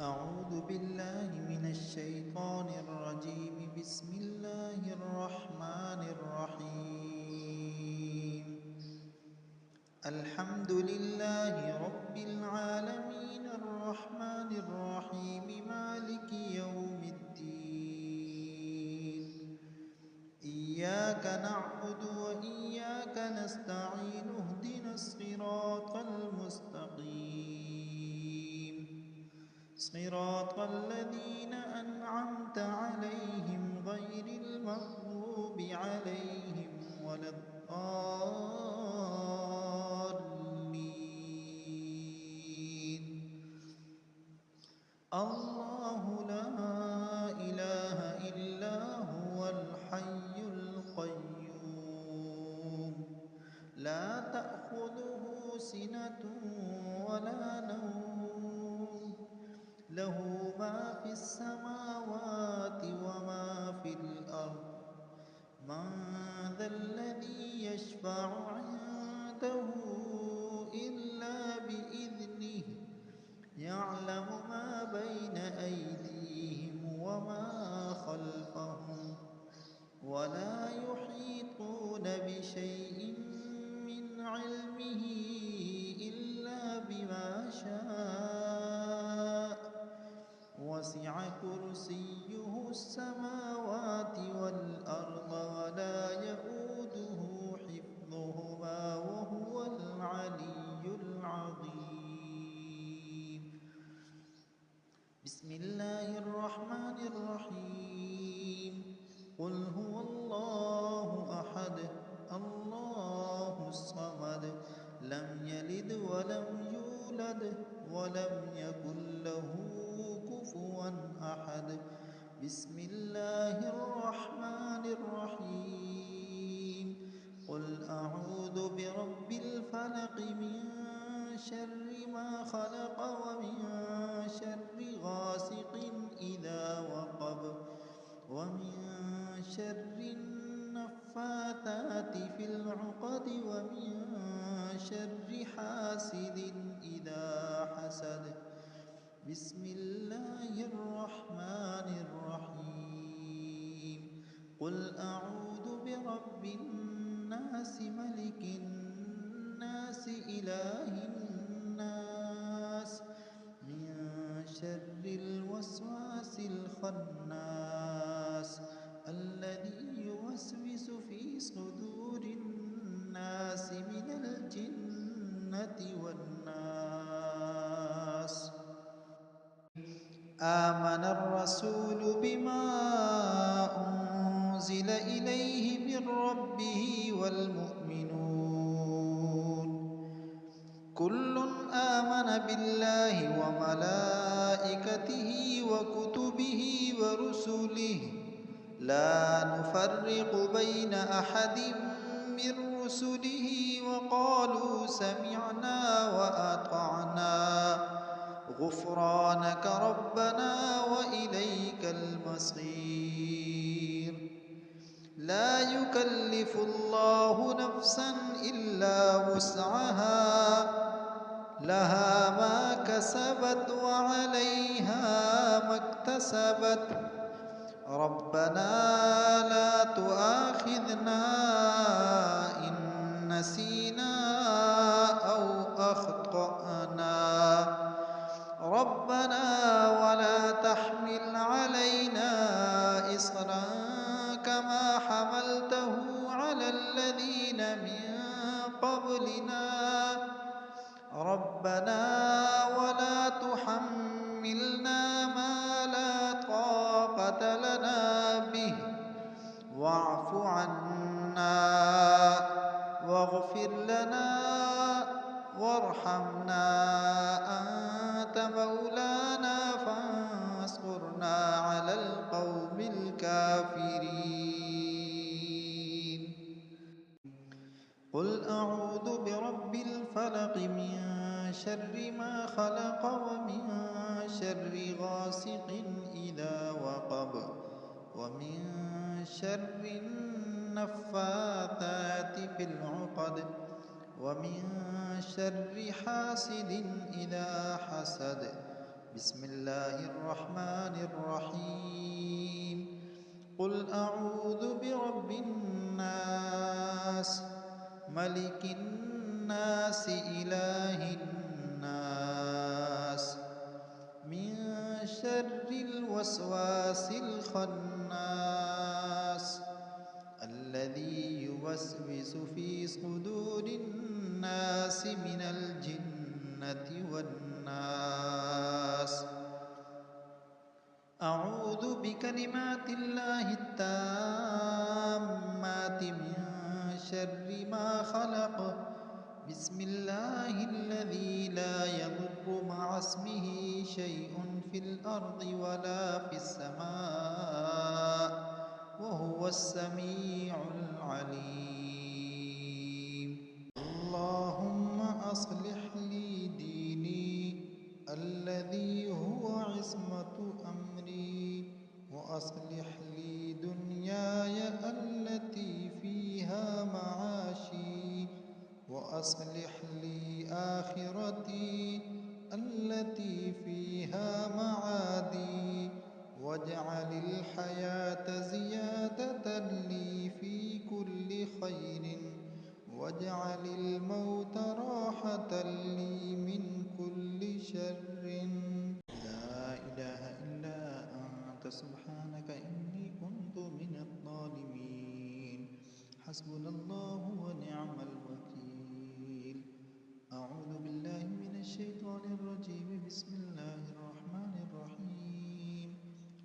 أعوذ بالله من الشيطان الرجيم. بسم الله الرحمن الرحيم. الحمد لله رب العالمين الرحمن الرحيم مالك يوم الدين. إياك نعبد وإياك نستعين اهدنا الصراط المستقيم صراط الذين أنعمت عليهم غير المغضوب عليهم ولا الضالين. الله لا إله إلا هو الحي القيوم لا تأخذه سنة ولا نوم له ما في السماوات وما في الأرض. من ذا الذي يشفع عنده إلا بإذنه يعلم ما بين أيديهم وما خلفهم ولا يحيطون بشيء من علمه إلا بما شاء. وسع كرسيه السماوات والأرض ولا يئوده حفظهما وهو العلي العظيم. بسم الله الرحمن الرحيم. قل هو الله أحد الله الصمد لم يلد ولم يولد ولم يكن له كفوا أحد. بسم الله الرحمن الرحيم. قل أعوذ برب الفلق من شر ما خلق ومن شر غاسق إذا وقب ومن شر النفاثات في العقد ومن شر حاسد إذا حسد. بسم الله الرحمن الرحيم. قل أعوذ برب الناس ملك الناس إله الناس من شر الوسواس الخناس الذي يوسوس في صدور الناس من الجنة والناس. آمن الرسول بما أنزل إليه من ربه والمؤمنون كل آمن بالله وملائكته وكتبه ورسله لا نفرق بين أحد من رسله وقالوا سمعنا وأطعنا غفرانك ربنا وإليك المصير. لا يكلف الله نفسا إلا وسعها لها ما كسبت وعليها ما اكتسبت. ربنا لا تؤاخذنا إن نسينا أو أخطأنا ربنا ولا تحمل علينا إصرا كما حملته على الذين من قبلنا ربنا ولا تحملنا ما لا طاقة لنا به واعف عنا واغفر لنا وارحمنا أنت مولانا فانصرنا على القوم الكافرين. قل أعوذ برب الفلق من شر ما خلق ومن شر غاسق إذا وقب ومن شر النفاثات في العقد ومن شر حاسد إذا حسد. بسم الله الرحمن الرحيم قل أعوذ برب الناس ملك الناس إله الناس من شر الوسواس الخناس الذي يوسوس في صدور الناس من الجنة والناس أعوذ بكلمات الله التامات من شر ما خلق بسم الله الذي لا يضر مع اسمه شيء في الأرض ولا في السماء وهو السميع العليم اللهم أصلح لي ديني الذي هو عصمة أمري وأصلح لي دنياي التي فيها معاشي وأصلح لي آخرتي التي فيها معادي واجعل الحياة زيادة لي في كل خير واجعل الموت راحة لي من كل شر لا إله إلا أنت سبحانك إني كنت من الظالمين حسبنا الله ونعم الوكيل أعوذ بالله من الشيطان الرجيم بسم الله الرحمن الرحيم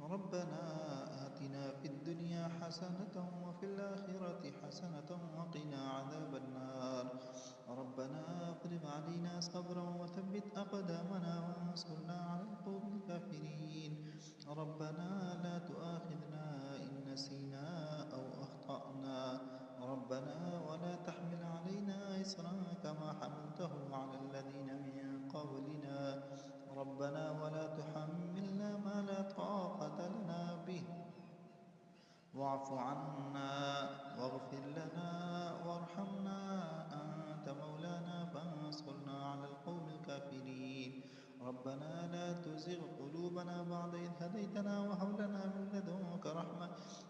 ربنا آتنا في الدنيا حسنة وفي الآخرة حسنة وقنا عذاب النار ربنا افرغ علينا صبرا وثبت أقدامنا وانصرنا على القوم الكافرين ربنا لا تؤاخذنا إن نسينا أو أخطأنا ربنا ولا تحمل علينا إصرا كما حملته على الذين من قبلنا ربنا ولا تحملنا ما لا طاقة لنا به واعف عنا واغفر لنا وارحمنا أنت مولانا فانصرنا على القوم الكافرين ربنا لا تزغ قلوبنا بعد إذ هديتنا وهب لنا من لدنك رحمة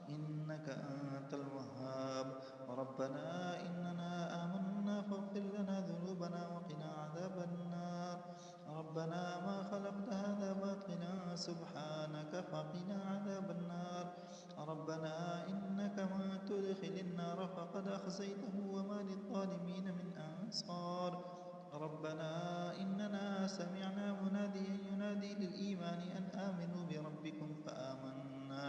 إنك أنت الوهاب ربنا إننا آمنا فاغفر لنا ذنوبنا وقنا عذاب النار ربنا ما خلقت هذا باطلا سبحانك فقنا عذاب النار ربنا إنك من تدخل النار فقد أخزيته وما للظالمين من أنصار ربنا إننا سمعنا مناديا ينادي للإيمان أن آمنوا بربكم فآمنا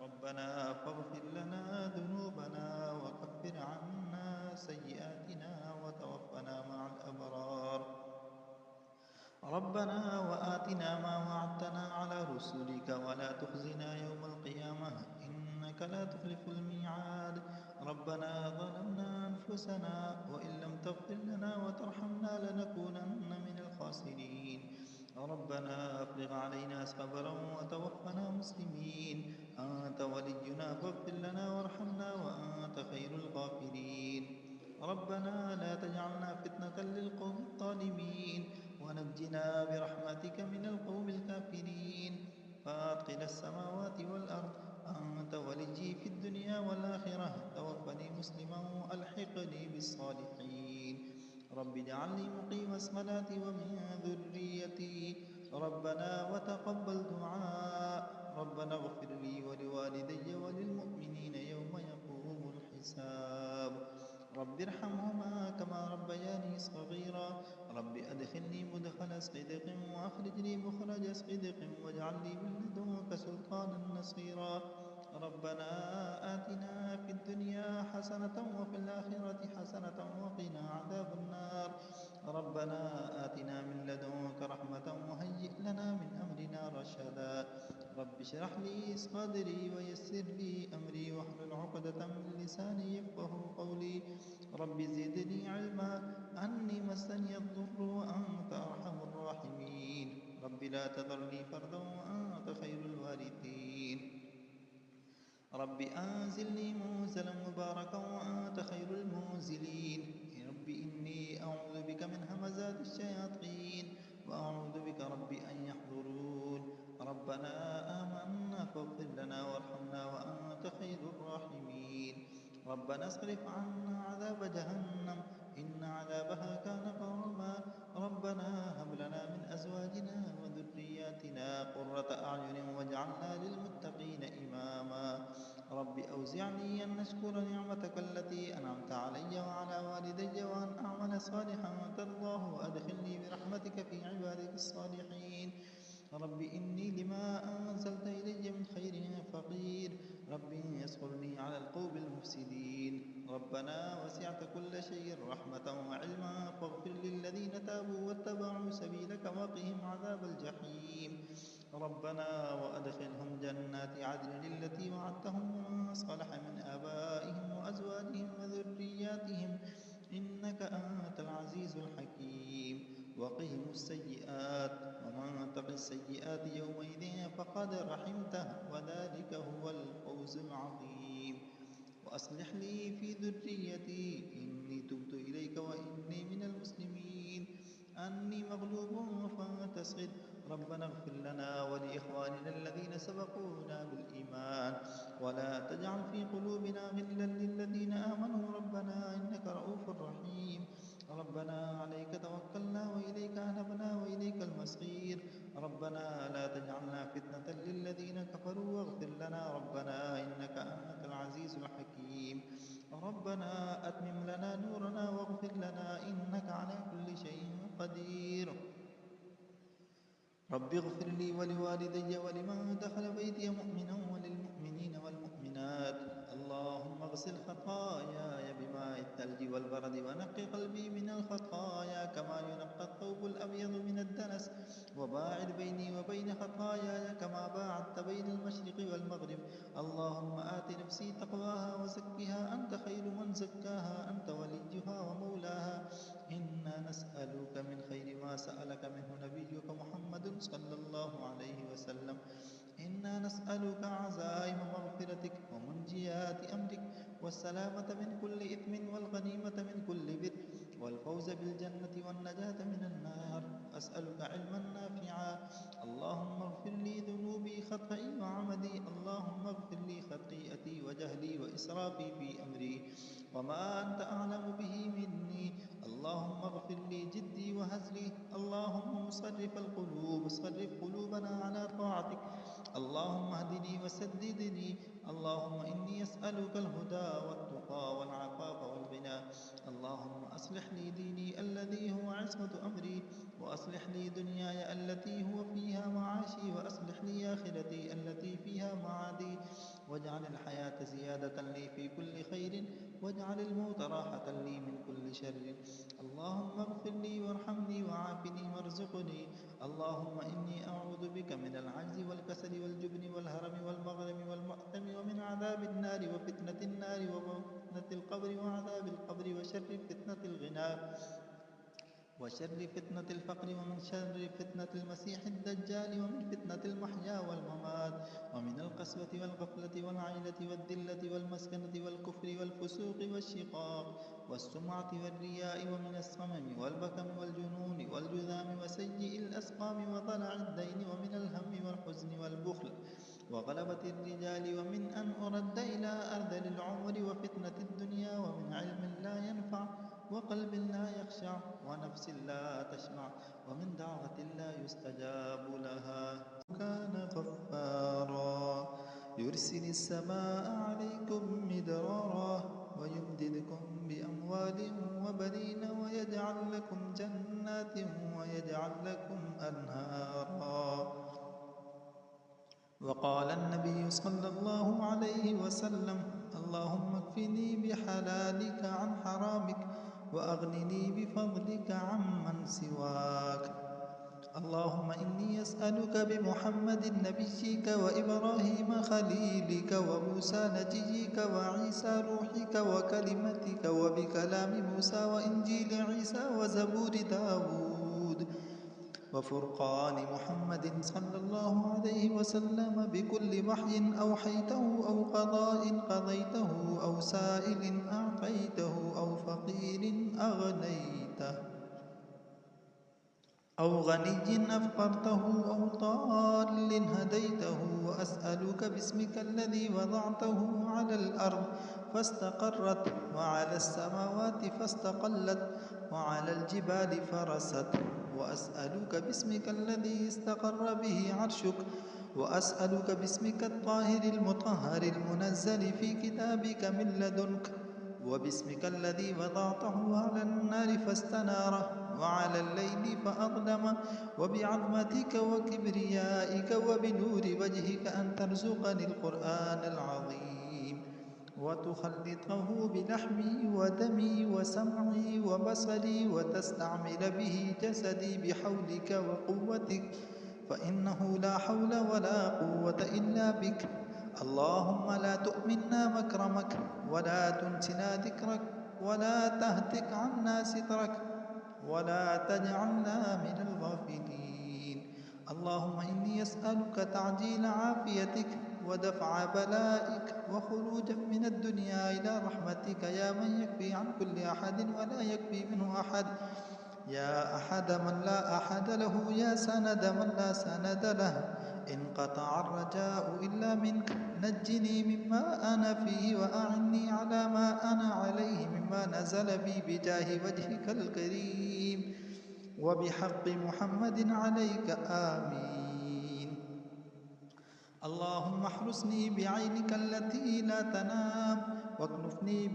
ربنا فاغفر لنا ذنوبنا وكفر عنا سيئاتنا وتوفنا مع الأبرار ربنا وآتنا ما وعدتنا على رسلك ولا تخزنا يوم القيامة إنك لا تخلف الميعاد ربنا ظلمنا أنفسنا وإن لم تغفر لنا وترحمنا لنكونن من الخاسرين ربنا أفرغ علينا صبرا وتوفنا مسلمين أنت ولينا فاغفر لنا وارحمنا وأنت خير الغافرين ربنا لا تجعلنا فتنة للقوم الظالمين ونجنا برحمتك من القوم الكافرين فاطر السماوات والأرض أنت وليي في الدنيا والآخرة توفني مسلما وألحقني بالصالحين رب اجعلني مقيم الصلاة ومن ذريتي ربنا وتقبل دعاء ربنا اغفر لي ولوالدي وللمؤمنين يوم يقوم الحساب رب ارحمهما كما ربياني صغيرا رب أدخلني مدخل صدق وأخرجني مخرج صدق واجعل لي من لدنك سلطانا نصيرا ربنا آتنا في الدنيا حسنة وفي الآخرة حسنة وقنا عذاب النار ربنا آتنا من لدنك رحمة وهيئ لنا من أمرنا رشدا رب اشرح لي صدري ويسر لي أمري واحلل عقدة من لساني يفقه قولي رب زدني علما أني مسني الضر وأنت أرحم الراحمين رب لا تذرني فردا وأنت خير الوارثين رب أنزلني منزلا مباركا وأنت خير المنزلين رب إني أعوذ بك من همزات الشياطين وأعوذ بك رب أن يحضرون. ربنا آمنا فاغفر لنا وارحمنا وأنت خير الراحمين. ربنا اصرف عنا عذاب جهنم إن عذابها كان غراما. ربنا هب لنا من أزواجنا وذرياتنا قرة أعين واجعلنا للمتقين إماما. رب أوزعني أن أشكر نعمتك التي أنعمت علي وعلى والدي وأن أعمل صالحا ترضاه وأدخلني برحمتك في عبادك الصالحين. رب إني لما أنزلت إلي من خير فقير. رب يسخرني على القوم المفسدين. ربنا وسعت كل شيء رحمة وعلما فاغفر للذين تابوا واتبعوا سبيلك وقهم عذاب الجحيم. ربنا وأدخلهم جنات عدن التي وعدتهم ومن صلح من آبائهم وأزواجهم وذرياتهم إنك أنت العزيز الحكيم. وقهم السيئات ومن تق السيئات يومئذ فقد رحمته وذلك هو الفوز العظيم. وأصلح لي في ذريتي إني تبت إليك وإني من المسلمين. أني مغلوب فانتصر. ربنا اغفر لنا ولإخواننا الذين سبقونا بالإيمان ولا تجعل في قلوبنا غلا للذين آمنوا ربنا إنك رؤوف رحيم. ربنا عليك توكلنا وإليك أنبنا وإليك المصير. ربنا لا تجعلنا فتنة للذين كفروا واغفر لنا ربنا إنك أنت العزيز الحكيم. ربنا أتمم لنا نورنا واغفر لنا إنك على كل شيء قدير. رب اغفر لي ولوالدي ولمن دخل بيتي مؤمنا وللمؤمنين والمؤمنات. اللهم اغسل خطاياي بماء الثلج والبرد ونقي قلبي من الخطايا كما ينقى الثوب الأبيض من الدنس. وباعد بيني وبين خطاياي كما باعدت بين المشرق والمغرب. اللهم آت نفسي تقواها وزكها أنت خير من زكاها أنت وليها ومولاها. إنا نسألك من خير ما سألك منه نبيك محمد صلى الله عليه وسلم. إنا نسألك عزائم مغفرتك ومنجيات أمرك والسلامة من كل إثم والغنيمة من كل بر والفوز بالجنة والنجاة من النار. أسألك علما نافعا. اللهم اغفر لي ذنوبي خطئي وعمدي. اللهم اغفر لي خطيئتي وجهلي وإسرافي في أمري وما أنت أعلم به مني. اللهم اغفر لي جدي وهزلي. اللهم مصرف القلوب صرف قلوبنا على طاعتك. اللهم اهدني وسددني. اللهم إني أسألك الهدى والتقى والعفاف والغنى. اللهم أصلح لي ديني الذي هو عصمة أمري وأصلح لي دنياي التي هو فيها معاشي وأصلح لي آخرتي التي فيها معادي. واجعل الحياة زيادة لي في كل خير واجعل الموت راحة لي من كل شر. اللهم اغفر لي وارحمني وعافني وارزقني. اللهم إني أعوذ بك من العجز والكسل والجبن والهرم والمغرم والمأثم ومن عذاب النار وفتنة النار وفتنة القبر وعذاب القبر وشر فتنة الغنى وشر فتنة الفقر ومن شر فتنة المسيح الدجال ومن فتنة المحيا والممات ومن القسوة والغفلة والعيلة والذلة والمسكنة والكفر والفسوق والشقاق والسمعة والرياء ومن الصمم والبكم والجنون والجذام وسيء الأسقام وضلع الدين ومن الهم والحزن والبخل وغلبة الرجال ومن أن أرد إلى أرذل العمر وفتنة الدنيا ومن علم لا ينفع وقلب لا يخشع ونفس لا تشبع ومن دعوة لا يستجاب لها. كان غفارا يرسل السماء عليكم مدرارا ويمددكم بأموال وبنين ويجعل لكم جنات ويجعل لكم أنهارا. وقال النبي صلى الله عليه وسلم اللهم اكفني بحلالك عن حرامك وأغنني بفضلك عمن سواك. اللهم إني أسألك بمحمد نبيك وإبراهيم خليلك وموسى نجيك وعيسى روحك وكلمتك وبكلام موسى وإنجيل عيسى وزبور داود وفرقان محمد صلى الله عليه وسلم بكل وحي أوحيته أو قضاء قضيته أو سائل أعطيته أو فقير أغنيته. أو غني أفقرته أو ضال هديته وأسألك باسمك الذي وضعته على الأرض فاستقرت وعلى السماوات فاستقلت وعلى الجبال فرست وأسألك باسمك الذي استقر به عرشك وأسألك باسمك الطاهر المطهر المنزل في كتابك من لدنك وباسمك الذي وضعته على النار فاستنار وعلى الليل فأظلم وبعظمتك وكبريائك وبنور وجهك أن ترزقني القرآن العظيم وتخلطه بلحمي ودمي وسمعي وبصري وتستعمل به جسدي بحولك وقوتك فإنه لا حول ولا قوة إلا بك اللهم لا تؤمنا مكرمك ولا تنسنا ذكرك ولا تهتك عنا سترك ولا تجعلنا من الغافلين اللهم إني أسألك تعجيل عافيتك ودفع بلائك وخروجا من الدنيا إلى رحمتك يا من يكفي عن كل أحد ولا يكفي منه أحد يا أحد من لا أحد له يا سند من لا سند له انقطع الرجاء إلا منك نجني مما أنا فيه وأعني على ما أنا عليه مما نزل بي بجاه وجهك الكريم وبحق محمد عليك آمين اللهم احرسني بعينك التي لا تنام واكنفني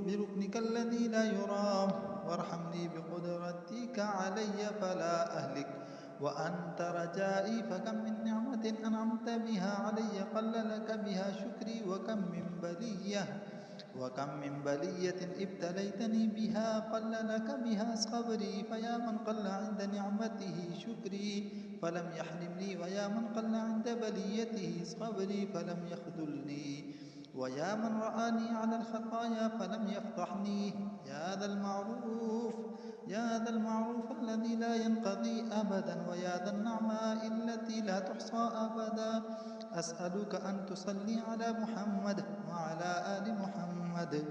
بركنك الذي لا يرام وارحمني بقدرتك علي فلا أهلك وأنت رجائي فكم من نعمة أنعمت بها علي قل لك بها شكري وكم من بلية ابتليتني بها قل لك بها صبري فيا من قل عند نعمته شكري فلم يحرمني ويا من قل عند بليته صبري فلم يخذلني ويا من رآني على الخطايا فلم يفضحني يا ذا المعروف الذي لا ينقضي أبدا ويا ذا النعماء التي لا تحصى أبدا أسألك أن تصلي على محمد وعلى آل محمد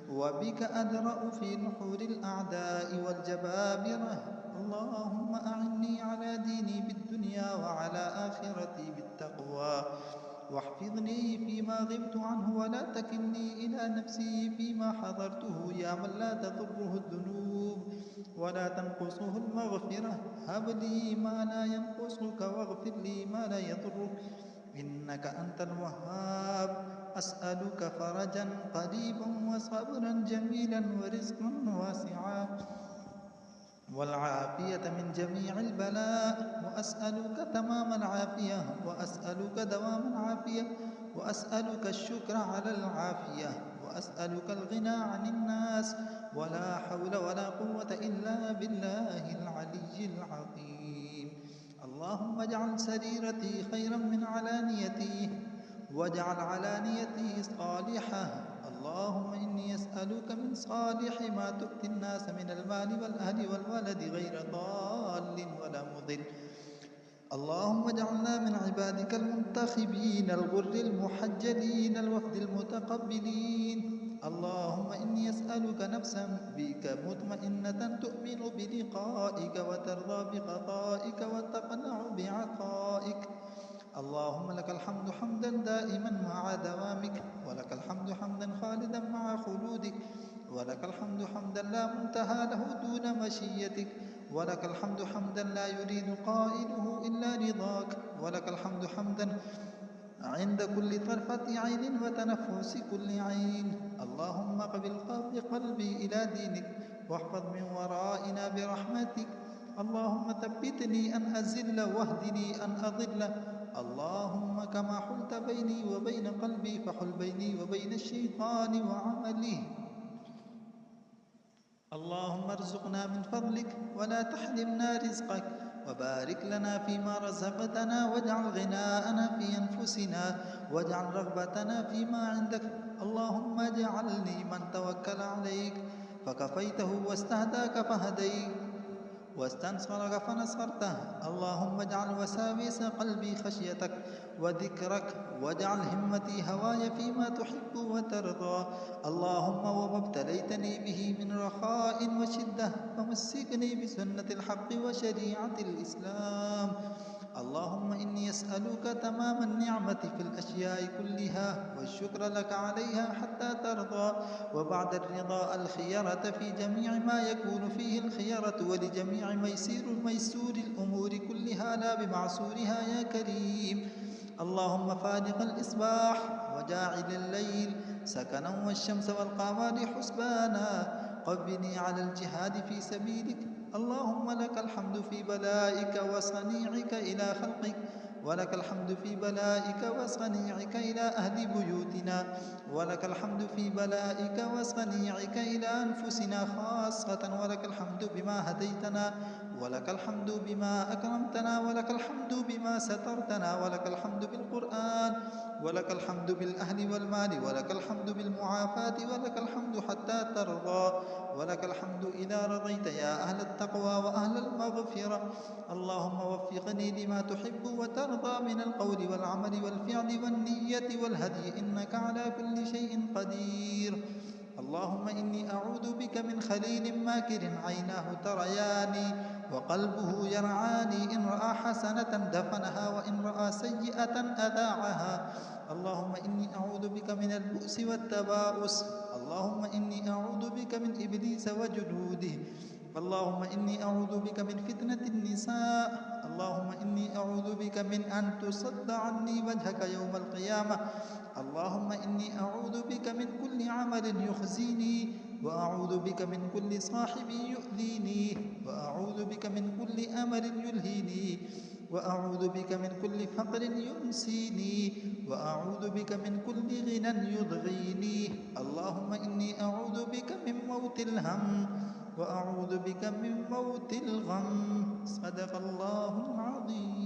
وبك أدرأ في نحور الأعداء والجبابرة اللهم أعني على ديني بالدنيا وعلى آخرتي بالتقوى واحفظني فيما غبت عنه ولا تكلني إلى نفسي فيما حضرته يا من لا تضره الذنوب ولا تنقصه المغفرة هب لي ما لا ينقصك واغفر لي ما لا يضرك إنك أنت الوهاب أسألك فرجا قريبا وصبرا جميلا ورزقا واسعا والعافية من جميع البلاء وأسألك تمام العافية وأسألك دوام العافية وأسألك الشكر على العافية وأسألك الغنى عن الناس ولا حول ولا قوة إلا بالله العلي العظيم اللهم اجعل سريرتي خيرا من علانيتي واجعل علانيتي صالحة اللهم إني أسألك من صالح ما تؤتي الناس من المال والأهل والولد غير ضال ولا مضل اللهم اجعلنا من عبادك المنتخبين الغر المحجلين الوفد المتقبلين اللهم إني أسألك نفسا بك مطمئنة تؤمن بلقائك وترضى بقضائك وتقنع بعطائك اللهم لك الحمد حمدا دائما مع دوامك ولك الحمد حمدا خالدا مع خلودك ولك الحمد حمدا لا منتهى له دون مشيتك ولك الحمد حمدا لا يريد قائله إلا رضاك ولك الحمد حمدا عند كل طرفة عين وتنفس كل عين اللهم اقبل قلبي إلى دينك واحفظ من ورائنا برحمتك اللهم ثبتني أن أزل واهدني أن أضل اللهم كما حلت بيني وبين قلبي فحل بيني وبين الشيطان وعمله اللهم ارزقنا من فضلك ولا تحرمنا رزقك وبارك لنا فيما رزقتنا واجعل غناءنا في أنفسنا واجعل رغبتنا فيما عندك اللهم اجعلني من توكل عليك فكفيته واستهداك فهديك واستنصرك فنصرته. اللهم اجعل وساويس قلبي خشيتك وذكرك، واجعل همتي هواي فيما تحب وترضى. اللهم وما ابتليتني به من رخاء وشدة فمسكني بسنة الحق وشريعة الإسلام. اللهم إني أسألك تمام النعمة في الأشياء كلها والشكر لك عليها حتى ترضى، وبعد الرضا الخيرة في جميع ما يكون فيه الخيرة، ولجميع ميسور الأمور كلها لا بمعسورها يا كريم. اللهم فالق الإصباح وجاعل الليل سكنا والشمس والقمر حسبانا، قبني على الجهاد في سبيلك. اللهم لك الحمد في بلائك وصنيعك إلى خلقك، ولك الحمد في بلائك وصنيعك إلى أهل بيوتنا، ولك الحمد في بلائك وصنيعك إلى أنفسنا خاصة، ولك الحمد بما هديتنا، ولك الحمد بما أكرمتنا، ولك الحمد بما سترتنا، ولك الحمد بالقرآن، ولك الحمد بالأهل والمال، ولك الحمد بالمعافاة، ولك الحمد حتى ترضى، ولك الحمد إذا رضيت يا أهل التقوى وأهل المغفرة. اللهم وفقني لما تحب وترضى من القول والعمل والفعل والنية والهدي، إنك على كل شيء قدير. اللهم إني أعوذ بك من خليل ماكر عيناه ترياني وقلبه يرعاني، إن رأى حسنة دفنها وإن رأى سيئة أذاعها. اللهم إني أعوذ بك من البؤس والتباؤس. اللهم إني أعوذ بك من إبليس وجنوده. اللهم إني أعوذ بك من فتنة النساء. اللهم إني أعوذ بك من أن تصد عني وجهك يوم القيامة. اللهم إني أعوذ بك من كل عمل يخزيني، وأعوذ بك من كل صاحب يؤذيني، وأعوذ بك من كل أمل يلهيني، وأعوذ بك من كل فقر ينسيني، وأعوذ بك من كل غنى يضغيني. اللهم إني أعوذ بك من موت الهم، وأعوذ بك من موت الغم. صدق الله العظيم.